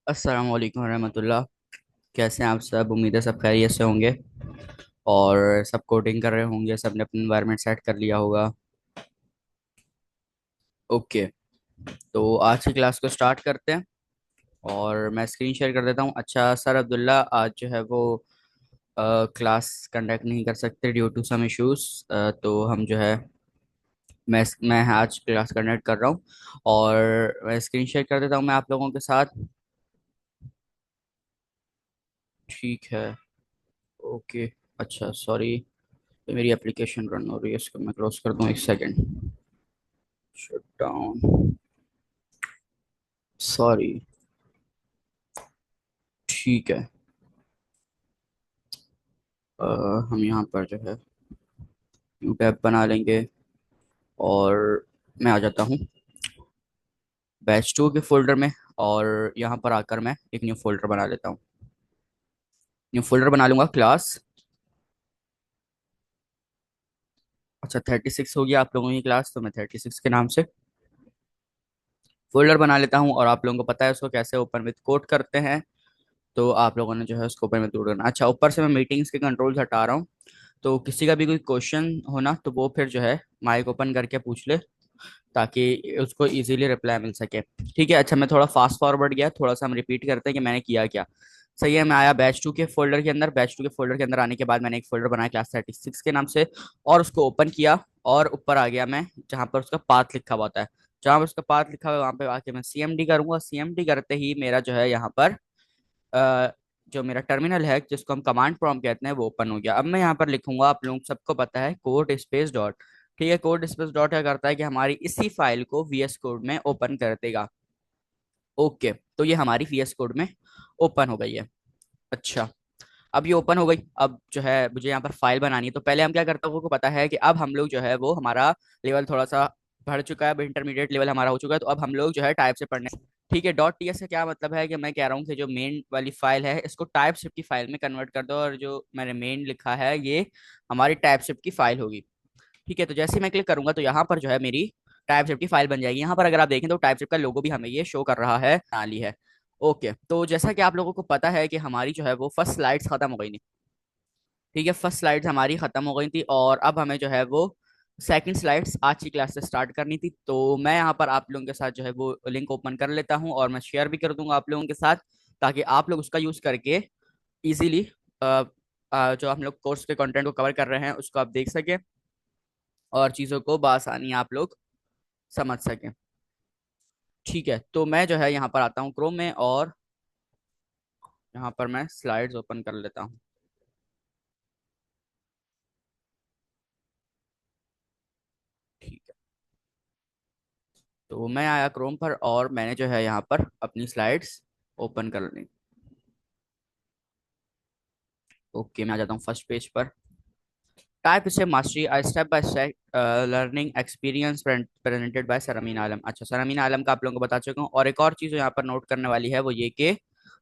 अस्सलाम वालेकुम रहमतुल्लाह। कैसे हैं आप सब? उम्मीद है सब खैरियत से होंगे और सब कोडिंग कर रहे होंगे, सबने अपना एनवायरनमेंट सेट कर लिया होगा। ओके, तो आज की क्लास को स्टार्ट करते हैं और मैं स्क्रीन शेयर कर देता हूँ। अच्छा सर अब्दुल्ला आज जो है वो क्लास कंडक्ट नहीं कर सकते ड्यू टू सम इश्यूज। तो हम जो है मैं आज क्लास कंडक्ट कर रहा हूँ और मैं स्क्रीन शेयर कर देता हूँ मैं आप लोगों के साथ। ठीक है। ओके। अच्छा सॉरी, तो मेरी एप्लीकेशन रन हो रही है, इसको मैं क्लोज कर दूं, एक सेकेंड। Shut down. सॉरी। ठीक है। अ, हम यहाँ पर जो है न्यू टैब बना लेंगे और मैं आ जाता हूँ बैच 2 के फोल्डर में। और यहाँ पर आकर मैं एक न्यू फोल्डर बना लेता हूँ। न्यू फोल्डर बना लूंगा क्लास। अच्छा 36 हो गया आप लोगों की क्लास, तो मैं 36 के नाम से फोल्डर बना लेता हूँ। और आप लोगों को पता है उसको कैसे ओपन विद कोड करते हैं, तो आप लोगों ने जो है उसको ओपन विद कोड करना। अच्छा ऊपर से मैं मीटिंग्स के कंट्रोल्स हटा रहा हूँ, तो किसी का भी कोई क्वेश्चन हो ना तो वो फिर जो है माइक ओपन करके पूछ ले, ताकि उसको इजीली रिप्लाई मिल सके। ठीक है। अच्छा मैं थोड़ा फास्ट फॉरवर्ड गया, थोड़ा सा हम रिपीट करते हैं कि मैंने किया क्या। सही है, मैं आया बैच 2 के फोल्डर के अंदर। बैच 2 के फोल्डर के अंदर आने के बाद मैंने एक फोल्डर बनाया क्लास 36 के नाम से और उसको ओपन किया। और ऊपर आ गया मैं जहाँ पर उसका पाथ लिखा हुआ होता है। जहाँ पर उसका पाथ लिखा हुआ है वहाँ पे आके मैं सीएमडी करूंगा। सीएमडी करते ही मेरा जो है यहाँ पर अ, जो मेरा टर्मिनल है जिसको हम कमांड प्रॉम्प्ट कहते हैं वो ओपन हो गया। अब मैं यहाँ पर लिखूंगा, आप लोगों सबको पता है, कोड स्पेस डॉट। ठीक है, कोड स्पेस डॉट क्या करता है कि हमारी इसी फाइल को वीएस कोड में ओपन कर देगा। ओके, तो ये हमारी वीएस कोड में ओपन हो गई है। अच्छा, अब ये ओपन हो गई। अब जो है मुझे यहाँ पर फाइल बनानी है, तो पहले हम क्या करते हैं, आपको पता है कि अब हम लोग जो है वो हमारा लेवल थोड़ा सा बढ़ चुका है, अब इंटरमीडिएट लेवल हमारा हो चुका है, तो अब हम लोग जो है टाइप से पढ़ने। ठीक है, डॉट टीएस का क्या मतलब है कि मैं कह रहा हूँ कि जो मेन वाली फाइल है इसको टाइप स्क्रिप्ट की फाइल में कन्वर्ट कर दो, और जो मैंने मेन लिखा है ये हमारी टाइप स्क्रिप्ट की फाइल होगी। ठीक है, तो जैसे ही मैं क्लिक करूंगा तो यहाँ पर जो है मेरी टाइप स्क्रिप्ट की फाइल बन जाएगी। यहाँ पर अगर आप देखें तो टाइप स्क्रिप्ट का लोगो भी हमें ये शो कर रहा है, नाली है। ओके, तो जैसा कि आप लोगों को पता है कि हमारी जो है वो फर्स्ट स्लाइड्स खत्म हो गई। ठीक है, फर्स्ट स्लाइड्स हमारी खत्म हो गई थी और अब हमें जो है वो सेकंड स्लाइड्स आज की क्लास से स्टार्ट करनी थी। तो मैं यहाँ पर आप लोगों के साथ जो है वो लिंक ओपन कर लेता हूँ और मैं शेयर भी कर दूंगा आप लोगों के साथ, ताकि आप लोग उसका यूज करके इजीली जो हम लोग कोर्स के कंटेंट को कवर कर रहे हैं उसको आप देख सकें और चीज़ों को बआसानी आप लोग समझ सकें। ठीक है, तो मैं जो है यहाँ पर आता हूँ क्रोम में और यहाँ पर मैं स्लाइड्स ओपन कर लेता हूँ। ठीक है, तो मैं आया क्रोम पर और मैंने जो है यहाँ पर अपनी स्लाइड्स ओपन कर ली। ओके, मैं आ जाता हूँ फर्स्ट पेज पर। टाइप से mastery a step by step learning experience presented by Sarmin Alam. अच्छा, सरमीन आलम का आप लोगों को बता चुका हूँ। और एक और चीज़ जो यहाँ पर नोट करने वाली है वो ये कि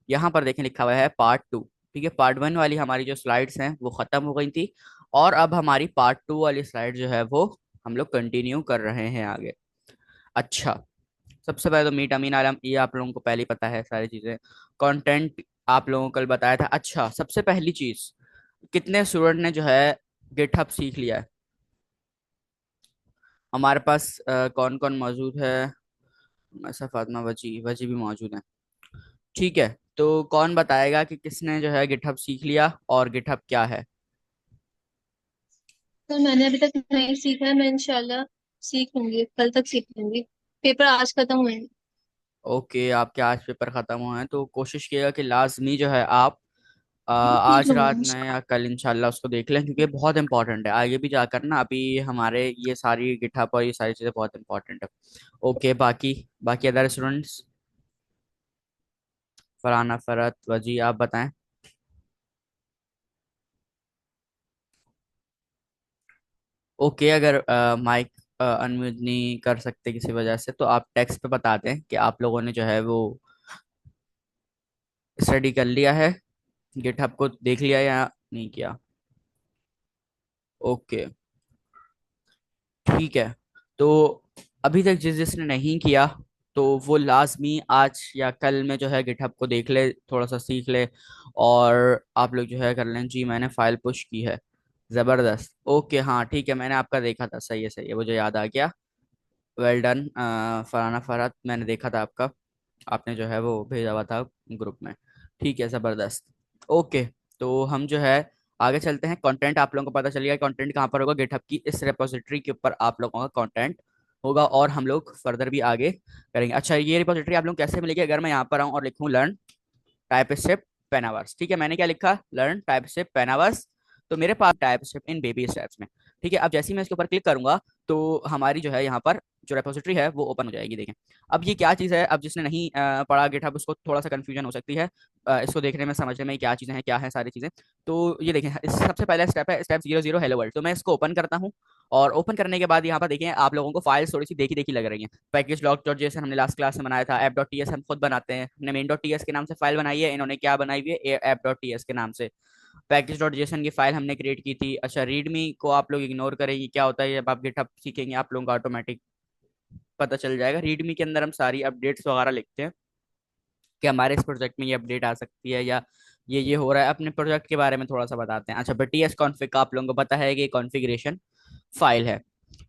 यहाँ पर देखें लिखा हुआ है पार्ट 2। ठीक है, पार्ट 1 वाली हमारी जो स्लाइड्स हैं वो खत्म हो गई थी और अब हमारी पार्ट 2 वाली स्लाइड जो है वो हम लोग कंटिन्यू कर रहे हैं आगे। अच्छा, सबसे पहले तो मीट अमीन आलम, ये आप लोगों को पहले ही पता है सारी चीज़ें। कंटेंट आप लोगों को कल बताया था। अच्छा, सबसे पहली चीज़, कितने स्टूडेंट ने जो है गिटहब सीख लिया है? हमारे पास कौन कौन मौजूद है? ऐसा फातिमा वजी वजी भी मौजूद है। ठीक है, तो कौन बताएगा कि किसने जो है गिटहब सीख लिया और गिटहब क्या है? तो मैंने अभी तक नहीं सीखा है। मैं इंशाल्लाह सीख लूंगी, कल तक सीख लूंगी। पेपर आज खत्म हुए हैं। ओके, आपके आज पेपर खत्म हुए हैं तो कोशिश कीजिएगा कि लाजमी जो है आप सीख आज रात लूंगी। में या कल इंशाल्लाह उसको देख लें, क्योंकि बहुत इंपॉर्टेंट है आगे भी जाकर ना। अभी हमारे ये सारी गिटहब और ये सारी चीज़ें बहुत इंपॉर्टेंट है। ओके, बाकी बाकी अदर स्टूडेंट्स, फरहाना फरहत वजी, आप बताएं। ओके, अगर माइक अनम्यूट नहीं कर सकते किसी वजह से तो आप टेक्स्ट पे बता दें कि आप लोगों ने जो है वो स्टडी कर लिया है, गिटहब को देख लिया या नहीं किया। ओके, ठीक है। तो अभी तक जिसने नहीं किया तो वो लाजमी आज या कल में जो है गिटहब को देख ले, थोड़ा सा सीख ले, और आप लोग जो है कर लें। जी मैंने फाइल पुश की है। जबरदस्त, ओके हाँ ठीक है, मैंने आपका देखा था, सही है सही है, मुझे याद आ गया। वेल डन फरहाना फरहत, मैंने देखा था आपका, आपने जो है वो भेजा हुआ था ग्रुप में। ठीक है ज़बरदस्त। ओके, तो हम जो है आगे चलते हैं। कंटेंट आप लोगों को पता चल गया कंटेंट कहाँ पर होगा, गिटहब की इस रेपोजिटरी के ऊपर आप लोगों का कंटेंट होगा, और हम लोग फर्दर भी आगे करेंगे। अच्छा, ये रिपोजिटरी आप लोग कैसे मिलेगी? अगर मैं यहाँ पर आऊँ और लिखूँ लर्न टाइप स्टेप पेनावर्स, ठीक है, मैंने क्या लिखा, लर्न टाइप स्टेप पेनावर्स, तो मेरे पास type step in baby steps में। ठीक है, अब जैसे ही मैं इसके ऊपर क्लिक करूंगा तो हमारी जो है यहाँ पर जो रेपोजिटरी है वो ओपन हो जाएगी। देखें अब ये क्या चीज़ है, अब जिसने नहीं पढ़ा गिटहब उसको थोड़ा सा कंफ्यूजन हो सकती है इसको देखने में, समझने में क्या चीज़ें हैं, क्या है सारी चीज़ें। तो ये देखें, इस सबसे पहला स्टेप है स्टेप 00 हेलो वर्ल्ड, तो मैं इसको ओपन करता हूँ। और ओपन करने के बाद यहाँ पर देखें आप लोगों को फाइल्स थोड़ी सी देखी देखी लग रही हैं। पैकेज लॉग डॉट जेएस हमने लास्ट क्लास में बनाया था, ऐप डॉट टीएस हम खुद बनाते हैं, हमने मेन डॉट टीएस के नाम से फाइल बनाई है, इन्होंने क्या बनाई हुई है, ऐप डॉट टीएस के नाम से। पैकेज डॉट जेसन की फाइल हमने क्रिएट की थी। अच्छा, रीडमी को आप लोग इग्नोर करेंगे, क्या होता है जब आप गिटहब सीखेंगे आप लोगों को ऑटोमेटिक पता चल जाएगा। रीडमी के अंदर हम सारी अपडेट्स वगैरह लिखते हैं कि हमारे इस प्रोजेक्ट में ये अपडेट आ सकती है, या ये हो रहा है। अपने प्रोजेक्ट के बारे में थोड़ा सा बताते हैं। अच्छा, टीएस कॉन्फ़िग का आप लोगों को पता है कि कॉन्फ़िगरेशन फाइल है।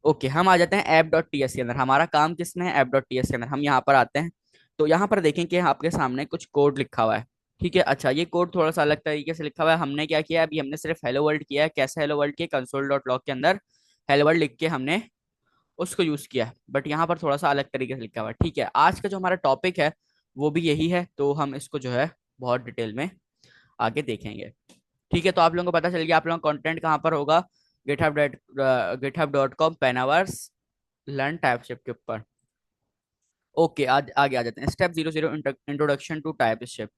ओके, हम आ जाते हैं ऐप डॉट टी एस के अंदर। हमारा काम किसमें है? ऐप डॉट टी एस के अंदर। हम यहाँ पर आते हैं तो यहाँ पर देखें कि आपके सामने कुछ कोड लिखा हुआ है। ठीक है, अच्छा ये कोड थोड़ा सा अलग तरीके से लिखा हुआ है। हमने क्या किया, अभी हमने सिर्फ हेलो वर्ल्ड किया है। कैसे हेलो वर्ल्ड किया? कंसोल डॉट लॉग के अंदर हेलो वर्ल्ड लिख के हमने उसको यूज किया है, बट यहाँ पर थोड़ा सा अलग तरीके से लिखा हुआ है। ठीक है, आज का जो हमारा टॉपिक है वो भी यही है, तो हम इसको जो है बहुत डिटेल में आगे देखेंगे। ठीक है, तो आप लोगों को पता चल गया आप लोगों का कंटेंट कहाँ पर होगा, github.com पेनावर्स लर्न टाइपस्क्रिप्ट के ऊपर। ओके, आज आगे आ जाते हैं। Step 00 introduction to TypeScript.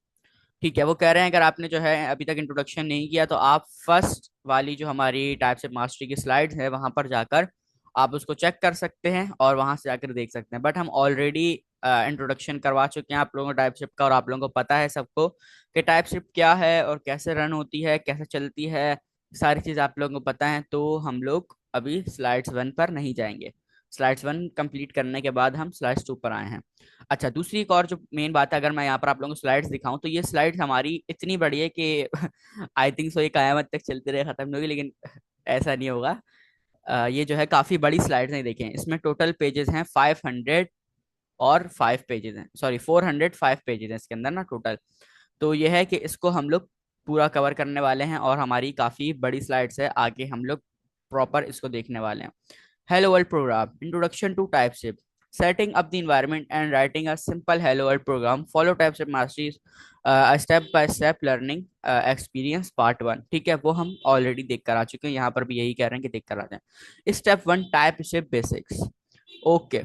ठीक है, वो कह रहे हैं अगर आपने जो है अभी तक इंट्रोडक्शन नहीं किया तो आप फर्स्ट वाली जो हमारी टाइपस्क्रिप्ट मास्टरी की स्लाइड्स है वहां पर जाकर आप उसको चेक कर सकते हैं और वहां से जाकर देख सकते हैं। बट हम ऑलरेडी इंट्रोडक्शन करवा चुके हैं आप लोगों को टाइपस्क्रिप्ट का, और आप लोगों को पता है सबको कि टाइपस्क्रिप्ट क्या है और कैसे रन होती है, कैसे चलती है, सारी चीज़ आप लोगों को पता है। तो हम लोग अभी स्लाइड्स 1 पर नहीं जाएंगे। स्लाइड्स 1 कंप्लीट करने के बाद हम स्लाइड्स 2 पर आए हैं। अच्छा, दूसरी एक और जो मेन बात है, अगर मैं यहाँ पर आप लोगों को स्लाइड्स दिखाऊं तो ये स्लाइड्स हमारी इतनी बड़ी है कि आई थिंक सो ये कयामत तक चलते रहे, खत्म नहीं होगी, लेकिन ऐसा नहीं होगा। ये जो है काफी बड़ी स्लाइड्स नहीं, देखें इसमें टोटल पेजेस हैं 500 और 5 पेजेस हैं, सॉरी 405 पेजेस हैं इसके अंदर ना टोटल। तो ये है कि इसको हम लोग पूरा कवर करने वाले हैं, और हमारी काफी बड़ी स्लाइड्स है, आगे हम लोग प्रॉपर इसको देखने वाले हैं। Hello World program. Introduction to TypeScript. Setting up the environment and writing a simple Hello World program. Follow TypeScript Mastery a step-by-step learning experience part 1. ठीक है, वो हम ऑलरेडी देख कर आ चुके हैं, यहाँ पर भी यही कह रहे हैं कि देख कर आ जाए। Step 1 TypeScript basics. Okay,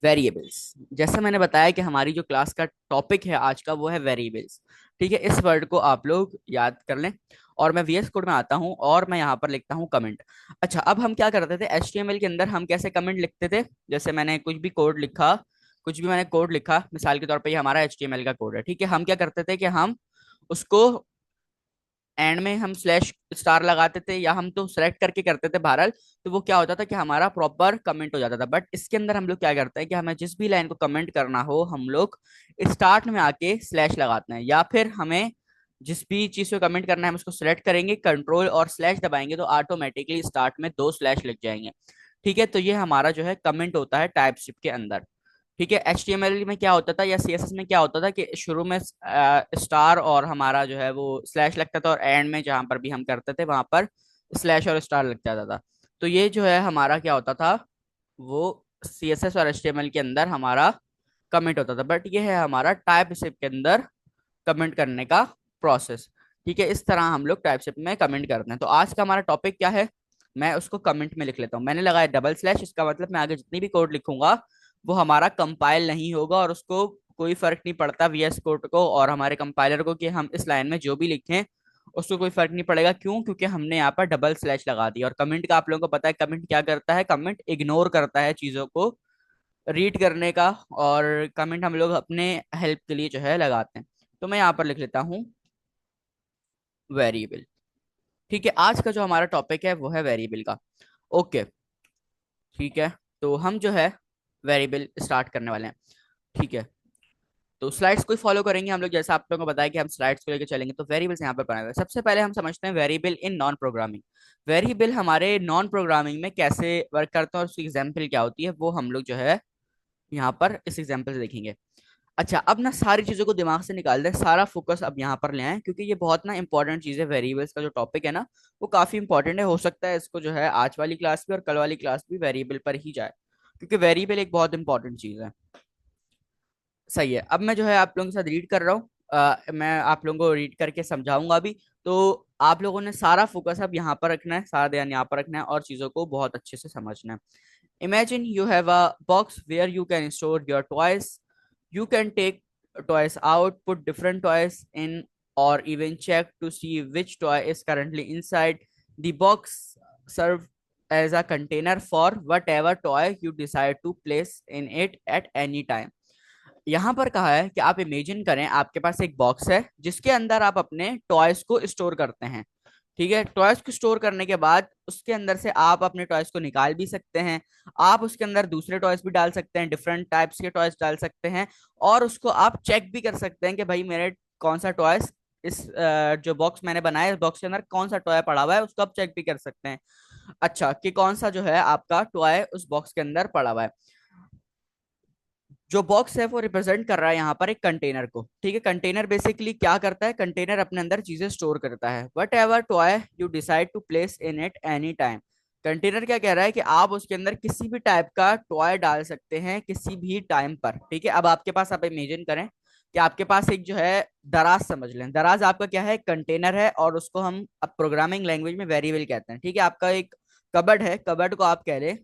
variables. जैसा मैंने बताया कि हमारी जो क्लास का टॉपिक है आज का वो है वेरिएबल्स। ठीक है, इस वर्ड को आप लोग याद कर लें। और मैं वीएस कोड में आता हूं और मैं यहाँ पर लिखता हूँ कमेंट। अच्छा, अब हम क्या करते थे एचटीएमएल के अंदर, हम कैसे कमेंट लिखते थे? जैसे मैंने कुछ भी कोड लिखा, कुछ भी मैंने कोड लिखा, मिसाल के तौर पे ये हमारा एचटीएमएल का कोड है। ठीक है, हम क्या करते थे कि हम उसको एंड में हम स्लैश स्टार लगाते थे, या हम तो सेलेक्ट करके करते थे बहरहाल। तो वो क्या होता था कि हमारा प्रॉपर कमेंट हो जाता था। बट इसके अंदर हम लोग क्या करते हैं कि हमें जिस भी लाइन को कमेंट करना हो हम लोग स्टार्ट में आके स्लैश लगाते हैं, या फिर हमें जिस भी चीज को कमेंट करना है हम उसको सिलेक्ट करेंगे, कंट्रोल और स्लैश दबाएंगे तो ऑटोमेटिकली स्टार्ट में 2 स्लैश लग जाएंगे। ठीक है, तो ये हमारा जो है कमेंट होता है टाइपस्क्रिप्ट के अंदर। ठीक है, एचटीएमएल में क्या होता था या सीएसएस में क्या होता था कि शुरू में स्टार और हमारा जो है वो स्लैश लगता था, और एंड में जहां पर भी हम करते थे वहां पर स्लैश और स्टार लग जाता था। तो ये जो है हमारा क्या होता था, वो सीएसएस और एचटीएमएल के अंदर हमारा कमेंट होता था। बट ये है हमारा टाइप स्क्रिप्ट के अंदर कमेंट करने का प्रोसेस। ठीक है, इस तरह हम लोग टाइप स्क्रिप्ट में कमेंट करते हैं। तो आज का हमारा टॉपिक क्या है, मैं उसको कमेंट में लिख लेता हूँ। मैंने लगाया डबल स्लैश, इसका मतलब मैं आगे जितनी भी कोड लिखूंगा वो हमारा कंपाइल नहीं होगा, और उसको कोई फर्क नहीं पड़ता वीएस कोड को और हमारे कंपाइलर को कि हम इस लाइन में जो भी लिखें उसको कोई फर्क नहीं पड़ेगा। क्यों? क्योंकि हमने यहाँ पर डबल स्लैश लगा दिया। और कमेंट का आप लोगों को पता है कमेंट क्या करता है, कमेंट इग्नोर करता है चीजों को रीड करने का, और कमेंट हम लोग अपने हेल्प के लिए जो है लगाते हैं। तो मैं यहाँ पर लिख लेता हूँ वेरिएबल। ठीक है, आज का जो हमारा टॉपिक है वो है वेरिएबल का। ओके, ठीक है, तो हम जो है वेरिएबल स्टार्ट करने वाले हैं। ठीक है, तो स्लाइड्स को ही फॉलो करेंगे हम लोग, जैसा आप लोगों को बताया कि हम स्लाइड्स को लेकर चलेंगे। तो वेरिएबल्स यहाँ पर बनाए हुए हैं। सबसे पहले हम समझते हैं variable in non programming. Variable हमारे नॉन प्रोग्रामिंग में कैसे वर्क करते हैं और उसकी एग्जाम्पल क्या होती है, वो हम लोग जो है यहाँ पर इस एग्जाम्पल से देखेंगे। अच्छा, अब ना सारी चीजों को दिमाग से निकाल दें, सारा फोकस अब यहाँ पर ले आए, क्योंकि ये बहुत ना इंपॉर्टेंट चीज है। वेरिएबल्स का जो टॉपिक है ना, वो काफी इंपॉर्टेंट है। हो सकता है इसको जो है आज वाली क्लास भी और कल वाली क्लास भी वेरिएबल पर ही जाए, क्योंकि वेरिएबल एक बहुत इंपॉर्टेंट चीज है। सही है, अब मैं जो है आप लोगों के साथ रीड कर रहा हूँ। मैं आप लोगों को रीड करके समझाऊंगा भी। तो आप लोगों ने सारा फोकस अब यहाँ पर रखना है, सारा ध्यान यहाँ पर रखना है और चीजों को बहुत अच्छे से समझना है। Imagine you have a box where you can store your toys. You can take toys out, put different toys in, or even check to see which toy is currently inside. The box serves as a container for whatever toy you decide to place in it at any time. यहाँ पर कहा है कि आप imagine करें आपके पास एक box है जिसके अंदर आप अपने टॉयज को स्टोर करते हैं। ठीक है, टॉयज को स्टोर करने के बाद उसके अंदर से आप अपने टॉयज को निकाल भी सकते हैं। आप उसके अंदर दूसरे टॉयज भी डाल सकते हैं, डिफरेंट टाइप्स के टॉयज डाल सकते हैं। और उसको आप चेक भी कर सकते हैं कि भाई मेरे कौन सा टॉयज इस जो बॉक्स मैंने बनाया है, इस बॉक्स के अंदर कौन सा टॉय पड़ा हुआ है, उसको आप चेक भी कर सकते हैं। अच्छा, कि कौन सा जो है आपका टॉय उस बॉक्स के अंदर पड़ा हुआ है। जो बॉक्स है वो रिप्रेजेंट कर रहा है यहाँ पर एक कंटेनर को। ठीक है, कंटेनर बेसिकली क्या करता है, कंटेनर अपने अंदर चीजें स्टोर करता है। Whatever toy you decide to place in it any time. Container क्या कह रहा है कि आप उसके अंदर किसी भी टाइप का टॉय डाल सकते हैं किसी भी टाइम पर। ठीक है, अब आपके पास, आप इमेजिन करें कि आपके पास एक जो है दराज, समझ लें दराज आपका क्या है, कंटेनर है, और उसको हम अब प्रोग्रामिंग लैंग्वेज में वेरिएबल कहते हैं। ठीक है, आपका एक कबर्ड है, कबर्ड को आप कह लें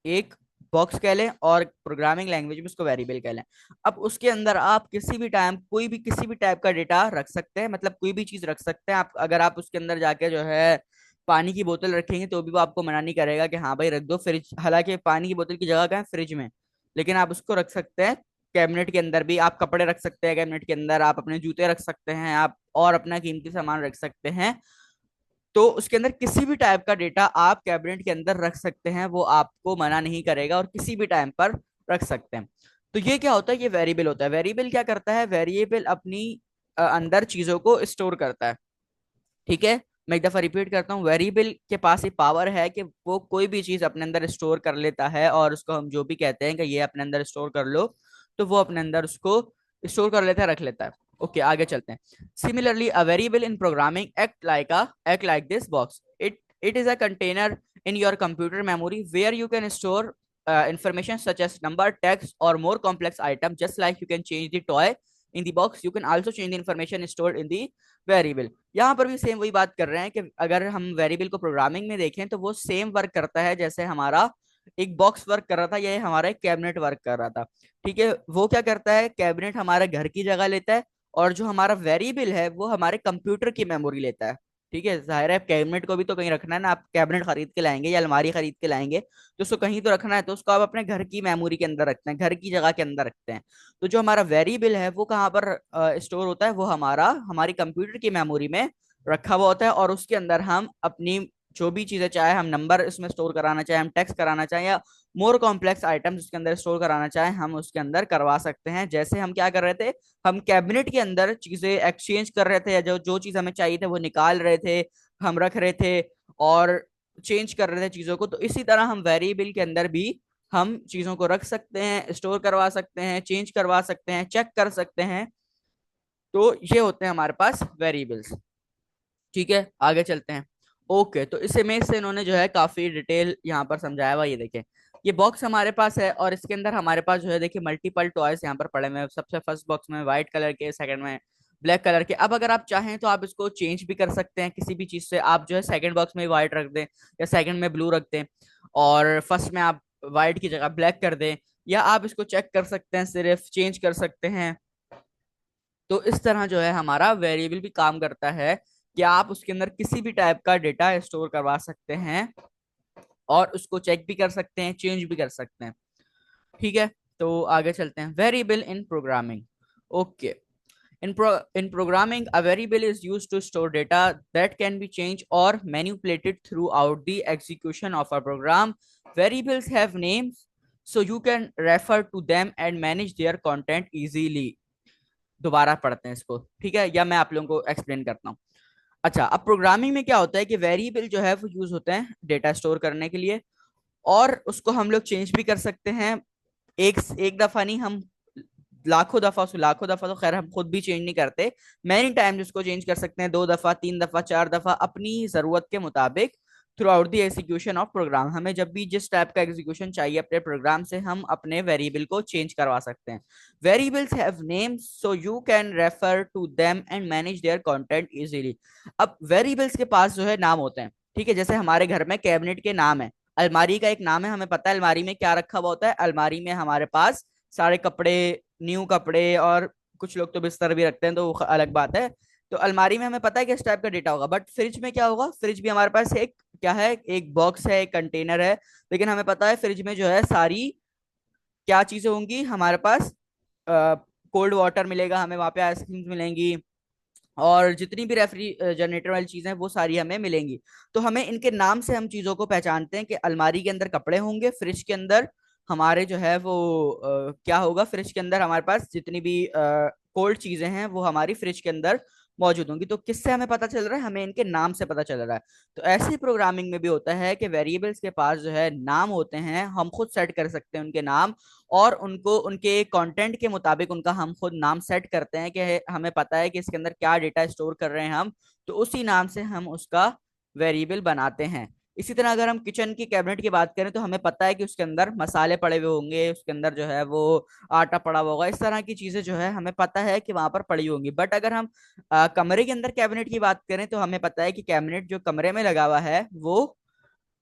एक बॉक्स कह लें, और प्रोग्रामिंग लैंग्वेज में उसको वेरिएबल कह लें। अब उसके अंदर आप किसी भी टाइम कोई भी किसी भी टाइप का डेटा रख सकते हैं, मतलब कोई भी चीज रख सकते हैं आप। अगर आप उसके अंदर जाके जो है पानी की बोतल रखेंगे तो भी वो आपको मना नहीं करेगा कि हाँ भाई रख दो फ्रिज, हालांकि पानी की बोतल की जगह क्या है, फ्रिज में। लेकिन आप उसको रख सकते हैं कैबिनेट के अंदर भी। आप कपड़े रख सकते हैं कैबिनेट के अंदर, आप अपने जूते रख सकते हैं, आप और अपना कीमती सामान रख सकते हैं। तो उसके अंदर किसी भी टाइप का डेटा आप कैबिनेट के अंदर रख सकते हैं, वो आपको मना नहीं करेगा, और किसी भी टाइम पर रख सकते हैं। तो ये क्या होता है, ये वेरिएबल होता है। वेरिएबल क्या करता है, वेरिएबल अपनी अंदर चीजों को स्टोर करता है। ठीक है, मैं एक दफा रिपीट करता हूँ, वेरिएबल के पास ये पावर है कि वो कोई भी चीज अपने अंदर स्टोर कर लेता है, और उसको हम जो भी कहते हैं कि ये अपने अंदर स्टोर कर लो, तो वो अपने अंदर उसको स्टोर कर लेता है, रख लेता है। ओके, आगे चलते हैं। Similarly a variable in programming act like this box. It is a container in your computer memory where you can store information such as number, text, or more complex item. Just like you can change the toy in the box, you can also change the information stored in the variable. यहाँ पर भी same वही बात कर रहे हैं कि अगर हम वेरिएबल को प्रोग्रामिंग में देखें तो वो सेम वर्क करता है जैसे हमारा एक बॉक्स वर्क कर रहा था, या हमारा एक कैबिनेट वर्क कर रहा था। ठीक है, वो क्या करता है, कैबिनेट हमारे घर की जगह लेता है, और जो हमारा वेरिएबल है वो हमारे कंप्यूटर की मेमोरी लेता है। ठीक है, जाहिर है कैबिनेट को भी तो कहीं रखना है ना, आप कैबिनेट खरीद के लाएंगे या अलमारी खरीद के लाएंगे तो उसको कहीं तो रखना है, तो उसको आप अपने घर की मेमोरी के अंदर रखते हैं, घर की जगह के अंदर रखते हैं। तो जो हमारा वेरिएबल है वो कहाँ पर स्टोर होता है, वो हमारा हमारी कंप्यूटर की मेमोरी में रखा हुआ होता है, और उसके अंदर हम अपनी जो भी चीजें, चाहे हम नंबर इसमें स्टोर कराना चाहे, हम टेक्स्ट कराना चाहें, या मोर कॉम्प्लेक्स आइटम्स उसके अंदर स्टोर कराना चाहें, हम उसके अंदर करवा सकते हैं। जैसे हम क्या कर रहे थे, हम कैबिनेट के अंदर चीजें एक्सचेंज कर रहे थे, या जो जो चीज हमें चाहिए थे वो निकाल रहे थे, हम रख रहे थे और चेंज कर रहे थे चीजों को। तो इसी तरह हम वेरिएबल के अंदर भी हम चीजों को रख सकते हैं, स्टोर करवा सकते हैं, चेंज करवा सकते हैं, चेक कर सकते हैं। तो ये होते हैं हमारे पास वेरिएबल्स। ठीक है, आगे चलते हैं। ओके, तो इस इमेज से इन्होंने जो है काफी डिटेल यहाँ पर समझाया हुआ। ये देखें, ये बॉक्स हमारे पास है, और इसके अंदर हमारे पास जो है देखिए मल्टीपल टॉयज यहाँ पर पड़े हुए हैं। सबसे फर्स्ट बॉक्स में व्हाइट कलर के, सेकंड में ब्लैक कलर के। अब अगर आप चाहें तो आप इसको चेंज भी कर सकते हैं किसी भी चीज से। आप जो है सेकंड बॉक्स में व्हाइट रख दें, या सेकंड में ब्लू रख दें, और फर्स्ट में आप व्हाइट की जगह ब्लैक कर दें, या आप इसको चेक कर सकते हैं, सिर्फ चेंज कर सकते हैं। तो इस तरह जो है हमारा वेरिएबल भी काम करता है कि आप उसके अंदर किसी भी टाइप का डेटा स्टोर करवा सकते हैं, और उसको चेक भी कर सकते हैं, चेंज भी कर सकते हैं। ठीक है, तो आगे चलते हैं। Variable in programming. Okay, in programming, a variable is used to store data that can be changed or manipulated throughout the execution of a program. Variables have names so you can refer to them and manage their content easily. दोबारा पढ़ते हैं इसको, ठीक है, या मैं आप लोगों को एक्सप्लेन करता हूँ। अच्छा, अब प्रोग्रामिंग में क्या होता है कि वेरिएबल जो है वो यूज होते हैं डेटा स्टोर करने के लिए, और उसको हम लोग चेंज भी कर सकते हैं। एक एक दफा नहीं, हम लाखों दफा तो खैर हम खुद भी चेंज नहीं करते, मैनी टाइम्स उसको चेंज कर सकते हैं, 2 दफा, 3 दफा, 4 दफा, अपनी जरूरत के मुताबिक throughout the execution of program. हमें जब भी जिस टाइप का एग्जीक्यूशन चाहिए अपने प्रोग्राम से, हम अपने वेरिएबल को चेंज करवा सकते हैं। Variables have names so you can refer to them and manage their content easily. अब वेरिएबल्स के पास जो है नाम होते हैं, ठीक है, जैसे हमारे घर में कैबिनेट के नाम है, अलमारी का एक नाम है, हमें पता है अलमारी में क्या रखा हुआ होता है। अलमारी में हमारे पास सारे कपड़े, न्यू कपड़े, और कुछ लोग तो बिस्तर भी रखते हैं, तो वो अलग बात है। तो अलमारी में हमें पता है कि इस टाइप का डेटा होगा। बट फ्रिज में क्या होगा, फ्रिज भी हमारे पास एक क्या है, एक बॉक्स है, एक कंटेनर है, लेकिन हमें पता है फ्रिज में जो है सारी क्या चीजें होंगी हमारे पास। कोल्ड वाटर मिलेगा हमें वहां पे, आइसक्रीम मिलेंगी, और जितनी भी रेफ्रिजरेटर वाली चीजें हैं वो सारी हमें मिलेंगी। तो हमें इनके नाम से हम चीजों को पहचानते हैं कि अलमारी के अंदर कपड़े होंगे, फ्रिज के अंदर हमारे जो है वो क्या होगा, फ्रिज के अंदर हमारे पास जितनी भी कोल्ड चीजें हैं वो हमारी फ्रिज के अंदर मौजूद होंगी। तो किससे हमें पता चल रहा है, हमें इनके नाम से पता चल रहा है। तो ऐसे ही प्रोग्रामिंग में भी होता है कि वेरिएबल्स के पास जो है नाम होते हैं, हम खुद सेट कर सकते हैं उनके नाम, और उनको उनके कंटेंट के मुताबिक उनका हम खुद नाम सेट करते हैं कि हमें पता है कि इसके अंदर क्या डेटा स्टोर कर रहे हैं हम, तो उसी नाम से हम उसका वेरिएबल बनाते हैं। इसी तरह अगर हम किचन की कैबिनेट की बात करें, तो हमें पता है कि उसके अंदर मसाले पड़े हुए होंगे, उसके अंदर जो है वो आटा पड़ा हुआ होगा, इस तरह की चीजें जो है हमें पता है कि वहां पर पड़ी होंगी। बट अगर हम कमरे के अंदर कैबिनेट की बात करें, तो हमें पता है कि कैबिनेट जो कमरे में लगा हुआ है वो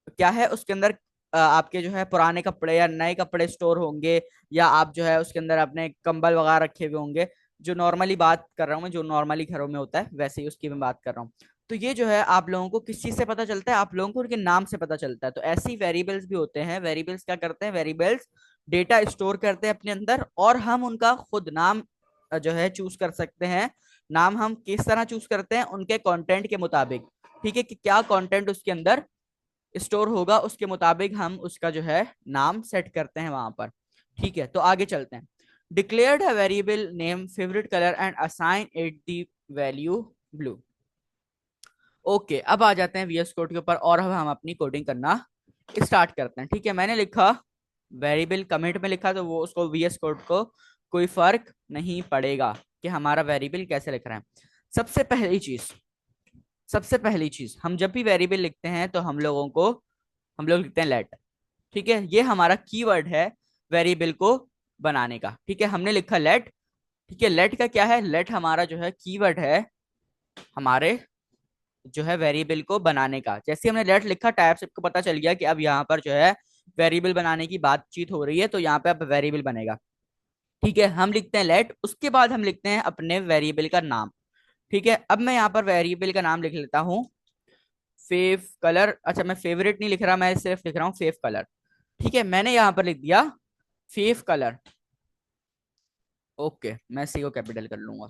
क्या है, उसके अंदर आपके जो है पुराने कपड़े या नए कपड़े स्टोर होंगे, या आप जो है उसके अंदर अपने कंबल वगैरह रखे हुए होंगे। जो नॉर्मली बात कर रहा हूँ मैं, जो नॉर्मली घरों में होता है वैसे ही उसकी मैं बात कर रहा हूँ। तो ये जो है आप लोगों को किस चीज से पता चलता है, आप लोगों को उनके नाम से पता चलता है। तो ऐसे ही वेरिएबल्स भी होते हैं। वेरिएबल्स क्या करते हैं, वेरिएबल्स डेटा स्टोर करते हैं अपने अंदर, और हम उनका खुद नाम जो है चूज कर सकते हैं। नाम हम किस तरह चूज करते हैं, उनके कंटेंट के मुताबिक, ठीक है, कि क्या कंटेंट उसके अंदर स्टोर होगा, उसके मुताबिक हम उसका जो है नाम सेट करते हैं वहां पर। ठीक है, तो आगे चलते हैं। Declared a variable name favourite colour and assign it the value blue. Okay, अब आ जाते हैं वीएस कोड के ऊपर, और अब हम अपनी कोडिंग करना स्टार्ट करते हैं। ठीक है, मैंने लिखा वेरिएबल, कमेंट में लिखा, तो वो उसको वीएस कोड को कोई फर्क नहीं पड़ेगा कि हमारा वेरिएबल कैसे लिख रहा है। सबसे पहली चीज, सबसे पहली चीज, हम जब भी वेरिएबल लिखते हैं तो हम लोग लिखते हैं लेट। ठीक है, ये हमारा कीवर्ड है वेरिएबल को बनाने का। ठीक है, हमने लिखा लेट। ठीक है, लेट का क्या है, लेट हमारा जो है कीवर्ड है हमारे जो है वेरिएबल को बनाने का। जैसे हमने लेट लिखा, टाइप सबको पता चल गया कि अब यहाँ पर जो है वेरिएबल बनाने की बातचीत हो रही है, तो यहाँ पे अब वेरिएबल बनेगा। ठीक है, हम लिखते हैं लेट, उसके बाद हम लिखते हैं अपने वेरिएबल का नाम। ठीक है, अब मैं यहाँ पर वेरिएबल का नाम लिख लेता हूँ फेव कलर। अच्छा, मैं फेवरेट नहीं लिख रहा, मैं सिर्फ लिख रहा हूँ फेव कलर। ठीक है, मैंने यहाँ पर लिख दिया फेव कलर। ओके, मैं सी को कैपिटल कर लूंगा।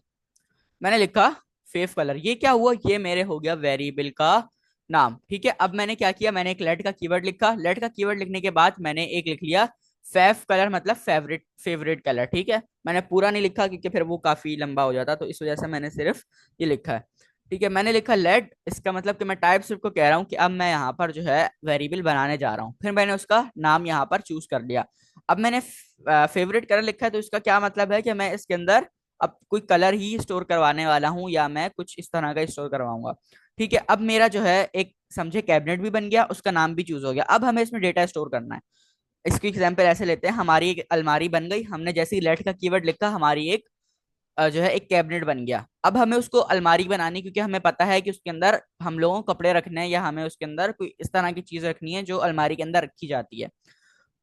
मैंने लिखा फेव कलर। ये क्या हुआ, ये मेरे हो गया वेरिएबल का नाम। ठीक है, अब मैंने क्या किया, मैंने एक लेट का कीवर्ड लिखा। लेट का कीवर्ड लिखने के बाद मैंने एक लिख लिया फेव कलर, मतलब फेवरेट, फेवरेट कलर। ठीक है, मैंने पूरा नहीं लिखा क्योंकि फिर वो काफी लंबा हो जाता, तो इस वजह से मैंने सिर्फ ये लिखा है। ठीक है, मैंने लिखा लेट, इसका मतलब कि मैं टाइप स्क्रिप्ट को कह रहा हूँ कि अब मैं यहाँ पर जो है वेरिएबल बनाने जा रहा हूँ। फिर मैंने उसका नाम यहाँ पर चूज कर लिया। अब मैंने फेवरेट कलर लिखा है, तो इसका क्या मतलब है कि मैं इसके अंदर अब कोई कलर ही स्टोर करवाने वाला हूँ, या मैं कुछ इस तरह का स्टोर करवाऊंगा। ठीक है, अब मेरा जो है एक समझे कैबिनेट भी बन गया, उसका नाम भी चूज हो गया। अब हमें इसमें डेटा स्टोर करना है। इसकी एग्जांपल ऐसे लेते हैं, हमारी एक अलमारी बन गई, हमने जैसे ही लेट का कीवर्ड लिखा, हमारी एक जो है एक कैबिनेट बन गया। अब हमें उसको अलमारी बनानी, क्योंकि हमें पता है कि उसके अंदर हम लोगों को कपड़े रखने हैं, या हमें उसके अंदर कोई इस तरह की चीज रखनी है जो अलमारी के अंदर रखी जाती है।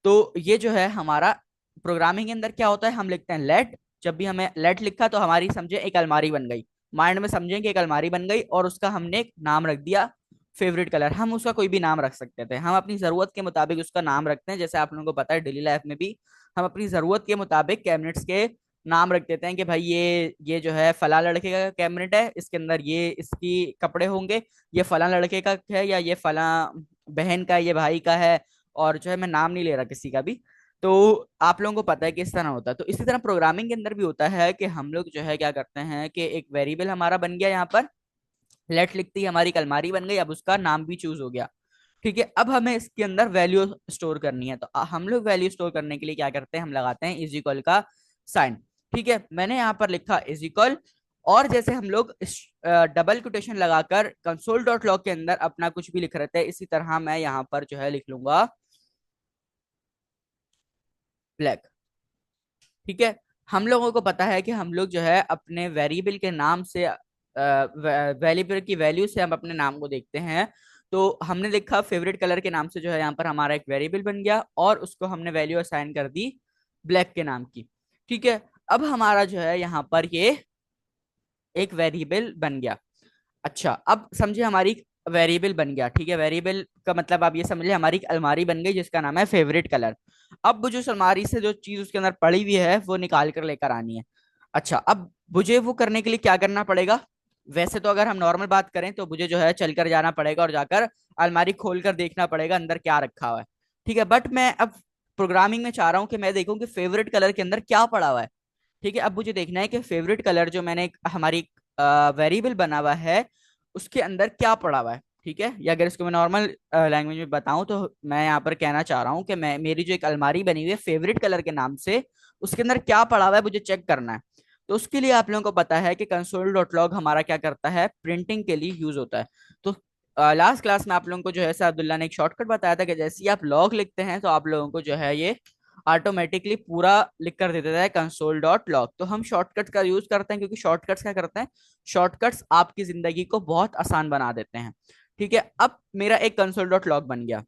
तो ये जो है हमारा प्रोग्रामिंग के अंदर क्या होता है, हम लिखते हैं लेट। जब भी हमें लेट लिखा तो हमारी समझे एक अलमारी बन गई, माइंड में समझें कि एक अलमारी बन गई, और उसका हमने एक नाम रख दिया फेवरेट कलर। हम उसका कोई भी नाम रख सकते थे, हम अपनी जरूरत के मुताबिक उसका नाम रखते हैं। जैसे आप लोगों को पता है डेली लाइफ में भी हम अपनी जरूरत के मुताबिक कैबिनेट्स के नाम रख देते हैं कि भाई ये जो है फला लड़के का कैबिनेट है, इसके अंदर ये इसकी कपड़े होंगे, ये फला लड़के का है, या ये फला बहन का, ये भाई का है, और जो है मैं नाम नहीं ले रहा किसी का भी। तो आप लोगों को पता है कि इस तरह होता है। तो इसी तरह प्रोग्रामिंग के अंदर भी होता है कि हम लोग जो है क्या करते हैं कि एक वेरिएबल हमारा बन गया यहाँ पर, लेट लिखती है हमारी एक अलमारी बन गई, अब उसका नाम भी चूज हो गया। ठीक है, अब हमें इसके अंदर वैल्यू स्टोर करनी है, तो हम लोग वैल्यू स्टोर करने के लिए क्या करते हैं, हम लगाते हैं इज इक्वल का साइन। ठीक है, मैंने यहाँ पर लिखा इज इक्वल, और जैसे हम लोग डबल कोटेशन लगाकर कंसोल डॉट लॉग के अंदर अपना कुछ भी लिख रहे थे, इसी तरह मैं यहाँ पर जो है लिख लूंगा ब्लैक। ठीक है, हम लोगों को पता है कि हम लोग जो है अपने वेरिएबल के नाम से, वेरिएबल की वैल्यू से हम अपने नाम को देखते हैं। तो हमने देखा फेवरेट कलर के नाम से जो है यहाँ पर हमारा एक वेरिएबल बन गया, और उसको हमने वैल्यू असाइन कर दी ब्लैक के नाम की। ठीक है, अब हमारा जो है यहाँ पर ये एक वेरिएबल बन गया। अच्छा, अब समझिए हमारी वेरिएबल बन गया। ठीक है, वेरिएबल का मतलब आप ये समझिए हमारी एक अलमारी बन गई जिसका नाम है फेवरेट कलर। अब वो जो उस अलमारी से जो चीज उसके अंदर पड़ी हुई है वो निकाल कर लेकर आनी है। अच्छा, अब मुझे वो करने के लिए क्या करना पड़ेगा, वैसे तो अगर हम नॉर्मल बात करें तो मुझे जो है चलकर जाना पड़ेगा और जाकर अलमारी खोल कर देखना पड़ेगा अंदर क्या रखा हुआ है। ठीक है, बट मैं अब प्रोग्रामिंग में चाह रहा हूँ कि मैं देखूं कि फेवरेट कलर के अंदर क्या पड़ा हुआ है। ठीक है, अब मुझे देखना है कि फेवरेट कलर जो मैंने हमारी वेरिएबल बना हुआ है उसके अंदर क्या पड़ा हुआ है। ठीक है, या अगर इसको मैं नॉर्मल लैंग्वेज में बताऊं तो मैं यहाँ पर कहना चाह रहा हूँ कि मैं मेरी जो एक अलमारी बनी हुई है फेवरेट कलर के नाम से, उसके अंदर क्या पड़ा हुआ है मुझे चेक करना है। तो उसके लिए आप लोगों को पता है कि कंसोल डॉट लॉग हमारा क्या करता है, प्रिंटिंग के लिए यूज होता है। तो लास्ट क्लास में आप लोगों को जो है सर अब्दुल्ला ने एक शॉर्टकट बताया था कि जैसे ही आप लॉग लिखते हैं तो आप लोगों को जो है ये ऑटोमेटिकली पूरा लिख कर दे देता है कंसोल डॉट लॉग। तो हम शॉर्टकट्स का यूज करते हैं, क्योंकि शॉर्टकट्स क्या करते हैं, शॉर्टकट्स आपकी जिंदगी को बहुत आसान बना देते हैं। ठीक है, अब मेरा एक कंसोल डॉट लॉग बन गया।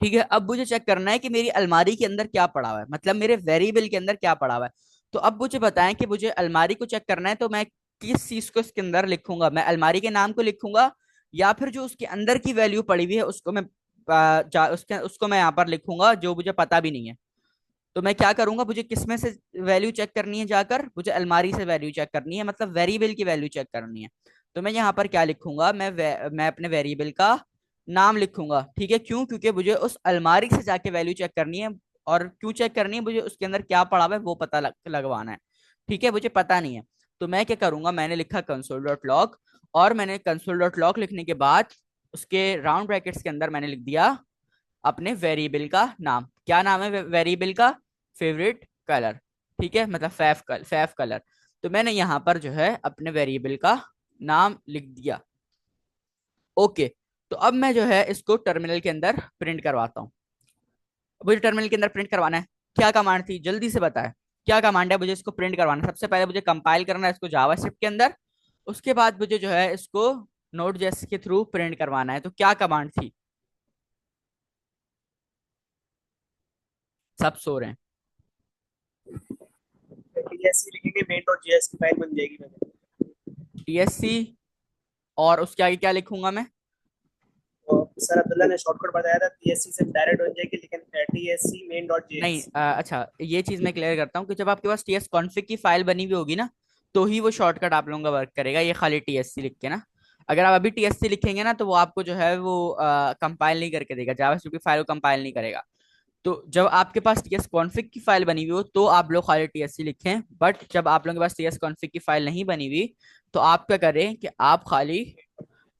ठीक है, अब मुझे चेक करना है कि मेरी अलमारी के अंदर क्या पड़ा हुआ है, मतलब मेरे वेरिएबल के अंदर क्या पड़ा हुआ है। तो अब मुझे बताएं कि मुझे अलमारी को चेक करना है, तो मैं किस चीज को इसके अंदर लिखूंगा, मैं अलमारी के नाम को लिखूंगा, या फिर जो उसके अंदर की वैल्यू पड़ी हुई है उसको मैं उसको मैं यहाँ पर लिखूंगा जो मुझे पता भी नहीं है। तो मैं क्या करूंगा, मुझे किसमें से वैल्यू चेक करनी है, जाकर मुझे अलमारी से वैल्यू चेक करनी है, मतलब वेरिएबल की वैल्यू चेक करनी है। तो मैं यहाँ पर क्या लिखूंगा, मैं अपने वेरिएबल का नाम लिखूंगा। ठीक है, क्यों, क्योंकि मुझे उस अलमारी से जाके वैल्यू चेक करनी है। और क्यों चेक करनी है, मुझे उसके अंदर क्या पड़ा हुआ है वो पता लगवाना है। ठीक है, मुझे पता नहीं है। तो मैं क्या करूंगा, मैंने लिखा कंसोल डॉट लॉग, और मैंने कंसोल डॉट लॉग लिखने के बाद उसके राउंड ब्रैकेट्स के अंदर मैंने लिख दिया अपने वेरिएबल का नाम। क्या नाम है वेरिएबल का, फेवरेट कलर। ठीक है, मतलब फैफ कलर। तो मैंने यहाँ पर जो है अपने वेरिएबल का नाम लिख दिया। ओके, तो अब मैं जो है इसको टर्मिनल के अंदर प्रिंट करवाता हूँ। मुझे टर्मिनल के अंदर प्रिंट करवाना है, क्या कमांड थी जल्दी से बताए, क्या कमांड है मुझे इसको प्रिंट करवाना है। सबसे पहले मुझे कंपाइल करना है इसको जावास्क्रिप्ट के अंदर, उसके बाद मुझे जो है इसको नोड जेएस के थ्रू प्रिंट करवाना है। तो क्या कमांड थी, सब सो रहे हैं। टीएससी लिखेंगे मेन डॉट जेएस की फाइल बन जाएगी मैंने। टीएससी, और उसके आगे क्या लिखूंगा मैं, तो सर अब्दुल्ला ने शॉर्टकट बताया था टीएससी से डायरेक्ट बन जाएगी, लेकिन टीएससी मेन डॉट नहीं, जेएस। अच्छा ये चीज मैं क्लियर करता हूँ कि जब आपके पास टीएस कॉन्फ़िग की फाइल बनी हुई होगी ना, तो ही वो शॉर्टकट आप लोगों का वर्क करेगा, ये खाली टीएससी लिख के ना। अगर आप अभी टीएससी लिखेंगे ना तो वो आपको जो है वो कंपाइल नहीं करके देगा, जावास्क्रिप्ट की फाइल को कंपाइल नहीं करेगा। तो जब आपके पास टीएस कॉन्फ़िग की फाइल बनी हुई हो तो आप लोग खाली टीएससी लिखें, बट जब आप लोगों के पास टीएस कॉन्फ़िग की फाइल नहीं बनी हुई तो आप क्या करें कि आप खाली